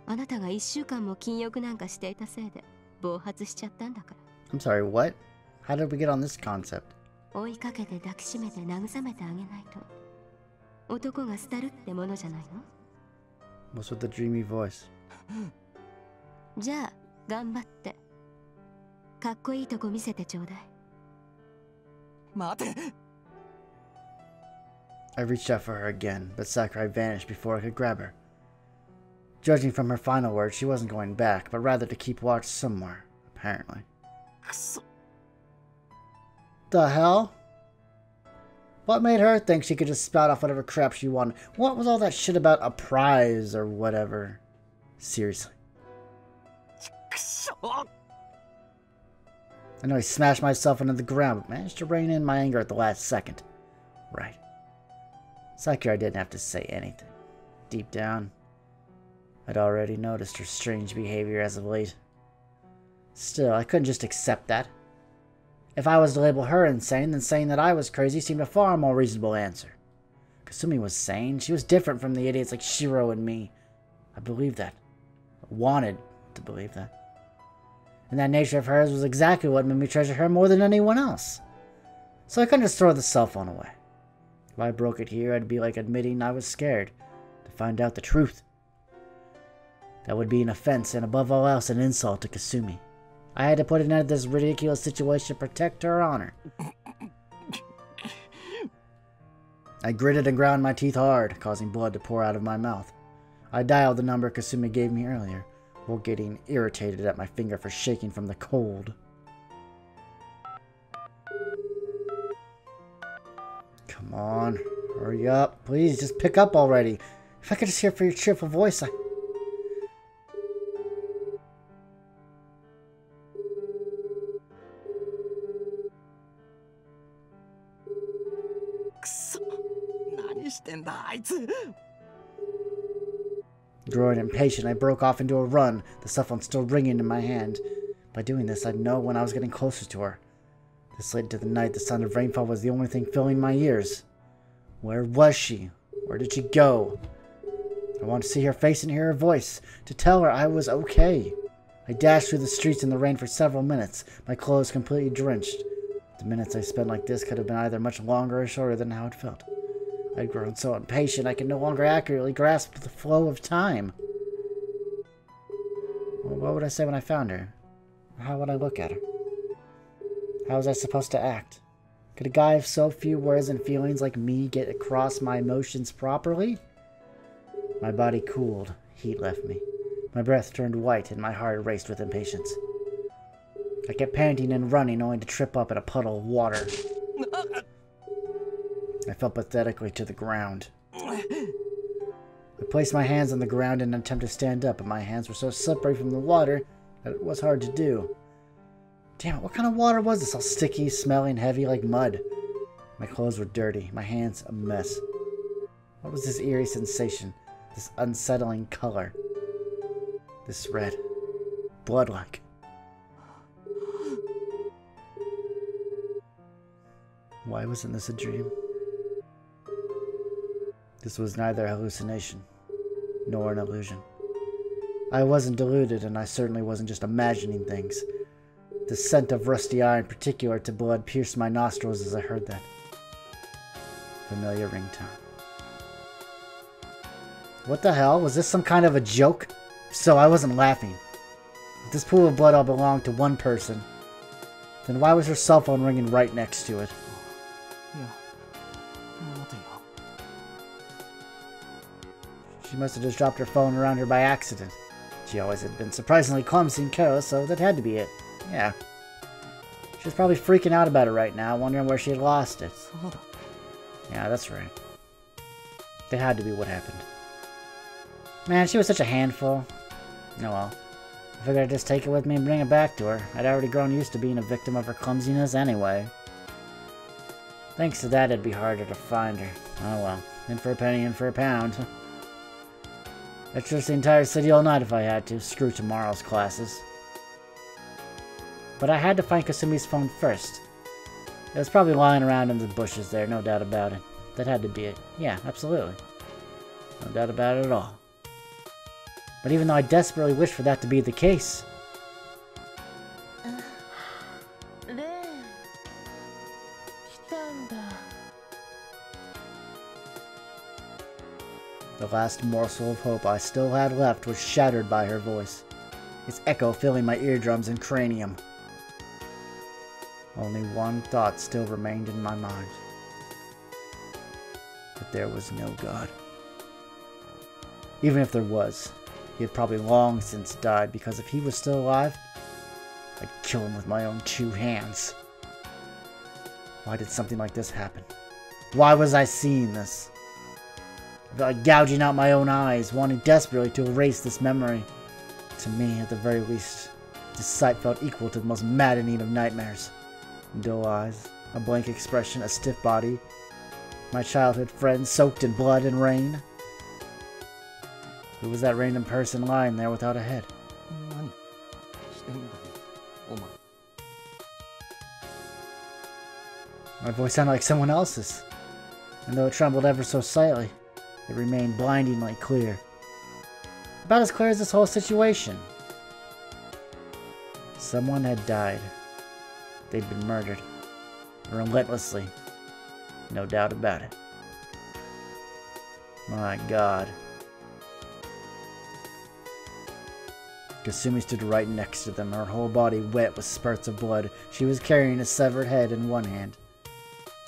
あなたが1週間も禁欲なんかしていたせいで暴発しちゃったんだから。I'm sorry, what? How did we get on this concept? 追いかけて抱きしめて慰めてあげないと、男が廃るってものじゃないの？ What's with the dreamy voice? じゃあ、頑張って。かっこいいとこ見せてちょうだい。待て! I reached out for her again, but Sakurai vanished before I could grab her. Judging from her final words, she wasn't going back, but rather to keep watch somewhere, apparently. The hell? What made her think she could just spout off whatever crap she wanted? What was all that shit about a prize or whatever? Seriously. I know I smashed myself into the ground, but managed to rein in my anger at the last second. Right. Sakurai didn't have to say anything. Deep down, I'd already noticed her strange behavior as of late. Still, I couldn't just accept that. If I was to label her insane, then saying that I was crazy seemed a far more reasonable answer. Kasumi was sane. She was different from the idiots like Shiro and me. I believed that. I wanted to believe that. And that nature of hers was exactly what made me treasure her more than anyone else. So I couldn't just throw the cell phone away. If I broke it here, it'd be like admitting I was scared to find out the truth. That would be an offense and above all else an insult to Kasumi. I had to put an end to this ridiculous situation to protect her honor. I gritted and ground my teeth hard, causing blood to pour out of my mouth. I dialed the number Kasumi gave me earlier, while getting irritated at my finger for shaking from the cold. Come on, hurry up. Please, just pick up already. If I could just hear your cheerful voice, I... Growing impatient, I broke off into a run, the cell phone still ringing in my hand. By doing this, I'd know when I was getting closer to her. This late into the night, the sound of rainfall was the only thing filling my ears. Where was she? Where did she go? I wanted to see her face and hear her voice, to tell her I was okay. I dashed through the streets in the rain for several minutes, my clothes completely drenched. The minutes I spent like this could have been either much longer or shorter than how it felt. I'd grown so impatient I could no longer accurately grasp the flow of time. Well, what would I say when I found her? How would I look at her? How was I supposed to act? Could a guy of so few words and feelings like me get across my emotions properly? My body cooled, heat left me. My breath turned white and my heart raced with impatience. I kept panting and running only to trip up in a puddle of water. I fell pathetically to the ground. I placed my hands on the ground in an attempt to stand up, but my hands were so slippery from the water that it was hard to do. Damn it, what kind of water was this? All sticky, smelling, heavy like mud. My clothes were dirty, my hands a mess. What was this eerie sensation? This unsettling color? This red, blood-like. Why wasn't this a dream? This was neither a hallucination, nor an illusion. I wasn't deluded, and I certainly wasn't just imagining things. The scent of rusty iron, particular to blood, pierced my nostrils as I heard that familiar ringtone. What the hell? Was this some kind of a joke? So I wasn't laughing. If this pool of blood all belonged to one person, then why was her cell phone ringing right next to it? She must have just dropped her phone around her by accident. She always had been surprisingly clumsy and careless, so that had to be it. Yeah. She was probably freaking out about it right now, wondering where she had lost it. Yeah, that's right. That had to be what happened. Man, she was such a handful. Oh well. I figured I'd just take it with me and bring it back to her. I'd already grown used to being a victim of her clumsiness anyway. Thanks to that, it'd be harder to find her. Oh well. In for a penny, in for a pound. I'd search the entire city all night if I had to. Screw tomorrow's classes. But I had to find Kasumi's phone first. It was probably lying around in the bushes there, no doubt about it. That had to be it. Yeah, absolutely. No doubt about it at all. But even though I desperately wished for that to be the case... The last morsel of hope I still had left was shattered by her voice, its echo filling my eardrums and cranium. Only one thought still remained in my mind. That there was no God. Even if there was, he had probably long since died, because if he was still alive, I'd kill him with my own 2 hands. Why did something like this happen? Why was I seeing this? I felt like gouging out my own eyes, wanting desperately to erase this memory. To me, at the very least, this sight felt equal to the most maddening of nightmares. Dull eyes, a blank expression, a stiff body. My childhood friend soaked in blood and rain. Who was that random person lying there without a head? My voice sounded like someone else's, and though it trembled ever so slightly, it remained blindingly clear. About as clear as this whole situation. Someone had died. They'd been murdered. Relentlessly. No doubt about it. My God. Kasumi stood right next to them, her whole body wet with spurts of blood. She was carrying a severed head in one hand.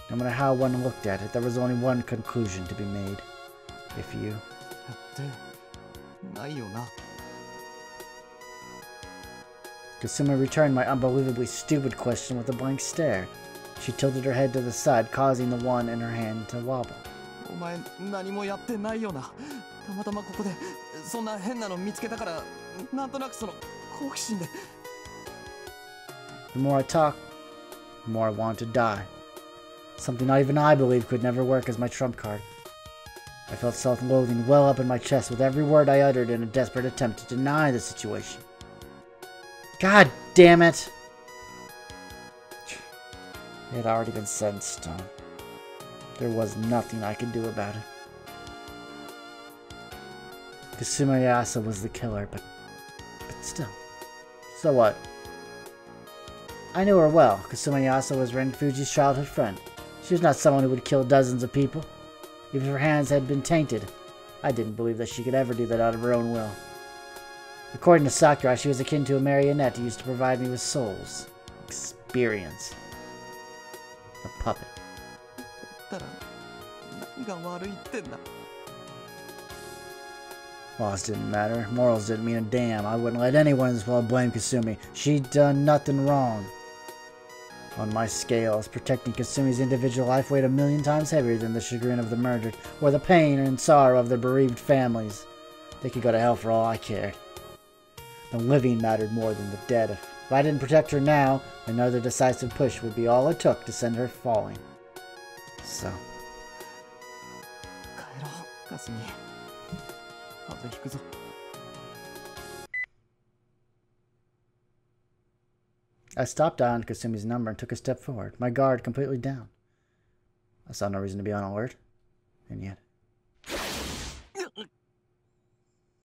No matter how one looked at it, there was only one conclusion to be made. If you... Kasumi returned my unbelievably stupid question with a blank stare. She tilted her head to the side, causing the one in her hand to wobble. The more I talked, the more I wanted to die. Something not even I believed could never work as my trump card. I felt self-loathing well up in my chest with every word I uttered in a desperate attempt to deny the situation. God damn it! It had already been set in stone. There was nothing I could do about it. Kasumi Yasa was the killer, but still. So what? I knew her well. Kasumi Yasa was Ren Fuji's childhood friend. She was not someone who would kill dozens of people. Even if her hands had been tainted, I didn't believe that she could ever do that out of her own will. According to Sakurai, she was akin to a marionette who used to provide me with souls. Experience. A puppet. Laws didn't matter. Morals didn't mean a damn. I wouldn't let anyone as well blame Kasumi. She'd done nothing wrong. On my scales, protecting Kasumi's individual life weighed 1,000,000 times heavier than the chagrin of the murdered, or the pain and sorrow of their bereaved families. They could go to hell for all I cared. The living mattered more than the dead. If I didn't protect her now, another decisive push would be all it took to send her falling. So. I stopped on Kasumi's number and took a step forward, my guard completely down. I saw no reason to be on alert, and yet